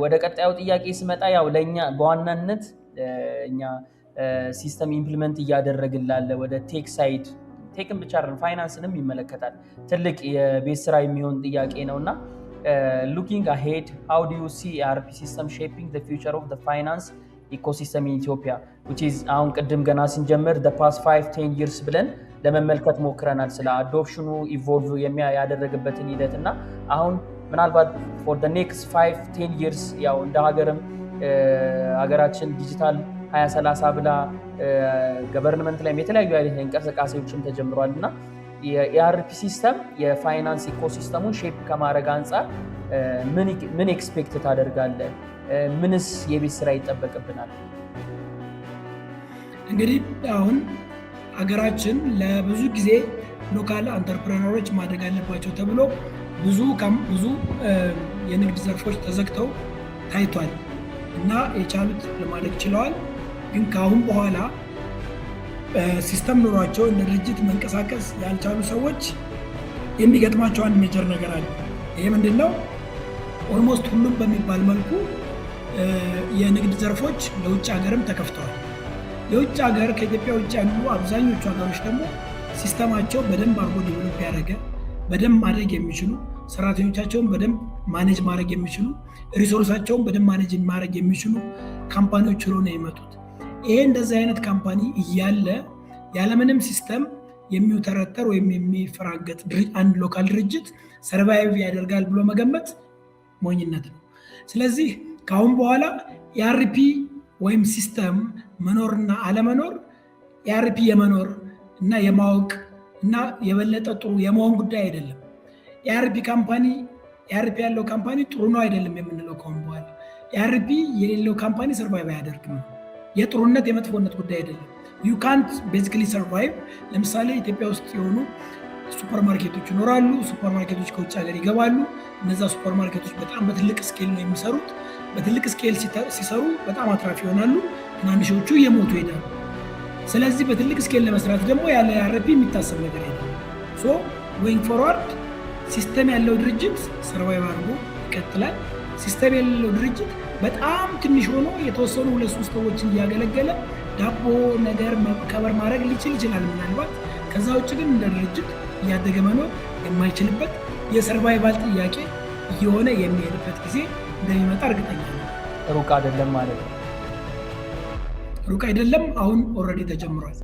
ወደ ቀጣዩ ጥያቄ ስመጣ ያው ለኛ በዋናነት እኛ ሲስተም ኢምፕሊመንት እያደረግን ላለ ወደ ቴክ ሳይድ ቴክን ብቻ አይደለም ፋይናንስንም ይመለከታል ትልቅ የቤት ስራ የሚሆን ጥያቄ ነውና looking ahead how do you see ERP system shaping the future of the finance ecosystem in Ethiopia which is አሁን ቅድም ገና ስንጀምር the past 5-10 years ብለን ለመመልከት ሞክረናል ስለ አዶፕሽኑ ኢቮልቭ ያደረገበትን ሂደትና አሁን ምናልባት for the next 5-10 years ያው እንደ ሀገራችን ዲጂታል 2030 ብላ ገቨርንመንት ላይ የተለያዩ አይነት እንቅስቃሴዎችን ተጀምሯልና የኢአርፒ ሲስተም የፋይናንስ ኢኮሲስተሙን ሼፕ ከማድረግ አንፃር ምን ኤክስፔክት ታደርጋለህ? ምንስ የቤት ስራ ይጠበቅብናል? እንግዲህ አሁን ሀገራችን ለብዙ ጊዜ ሎካል አንተርፕረነሮች ማደግ አለባቸው ተብሎ ብዙ የንግድ ዘርፎች ተዘግተው ታይቷል እና የቻሉት ለማደግ ችለዋል። ግን ካሁን በኋላ ሲስተም ኖሯቸው እንደ ድርጅት መንቀሳቀስ ያልቻሉ ሰዎች የሚገጥማቸው አንድ ሜጀር ነገር አለ። ይሄ ምንድነው? ኦልሞስት ሁሉም በሚባል መልኩ የንግድ ዘርፎች ለውጭ ሀገርም ተከፍተዋል። የውጭ ሀገር ከኢትዮጵያ ውጭ ያሉ አብዛኞቹ ሀገሮች ደግሞ ሲስተማቸው በደንብ አርጎ ዲቨሎፕ ያደረገ በደንብ ማድረግ የሚችሉ ሰራተኞቻቸውን በደንብ ማኔጅ ማድረግ የሚችሉ ሪሶርሳቸውን በደንብ ማኔጅ ማድረግ የሚችሉ ካምፓኒዎች ሆነው ነው የመጡት። ይሄ እንደዚህ አይነት ካምፓኒ እያለ ያለምንም ሲስተም የሚውተረተር ወይም የሚፈራገጥ አንድ ሎካል ድርጅት ሰርቫይቭ ያደርጋል ብሎ መገመት ሞኝነት ነው። ስለዚህ ካሁን በኋላ የአርፒ ወይም ሲስተም መኖርና አለመኖር የአርፒ የመኖር እና የማወቅ እና የበለጠ ጥሩ የመሆን ጉዳይ አይደለም። የአርፒ ያለው ካምፓኒ ጥሩ ነው አይደለም የምንለው ካሁን በኋላ የአርፒ የሌለው ካምፓኒ ሰርቫይቭ አያደርግም። የጥሩነት የመጥፎነት ጉዳይ አይደለም። you can't basically survive። ለምሳሌ ኢትዮጵያ ውስጥ የሆኑ ሱፐርማርኬቶች ይኖራሉ። ሱፐርማርኬቶች ከውጭ ሀገር ይገባሉ። እነዛ ሱፐርማርኬቶች በጣም በትልቅ ስኬል ነው የሚሰሩት። በትልቅ ስኬል ሲሰሩ በጣም አትራፊ ይሆናሉ። ትናንሾቹ እየሞቱ ይሄዳሉ። ስለዚህ በትልቅ ስኬል ለመስራት ደግሞ ያለ አርፒ የሚታሰብ ነገር አይደለም። ሶ going forward ሲስተም ያለው ድርጅት ሰርቫይቭ አድርጎ ይቀጥላል። ሲስተም የሌለው ድርጅት በጣም ትንሽ ሆኖ የተወሰኑ 2-3 ሰዎችን እያገለገለ ዳቦ ነገር ከበር ማድረግ ሊችል ይችላል ምናልባት። ከዛ ውጭ ግን እንደ ድርጅት እያደገ መኖር የማይችልበት የሰርቫይቫል ጥያቄ እየሆነ የሚሄድበት ጊዜ እንደሚመጣ እርግጠኛ ነኝ። ሩቅ አይደለም ማለት ነው። ሩቅ አይደለም፣ አሁን ኦልሬዲ ተጀምሯል።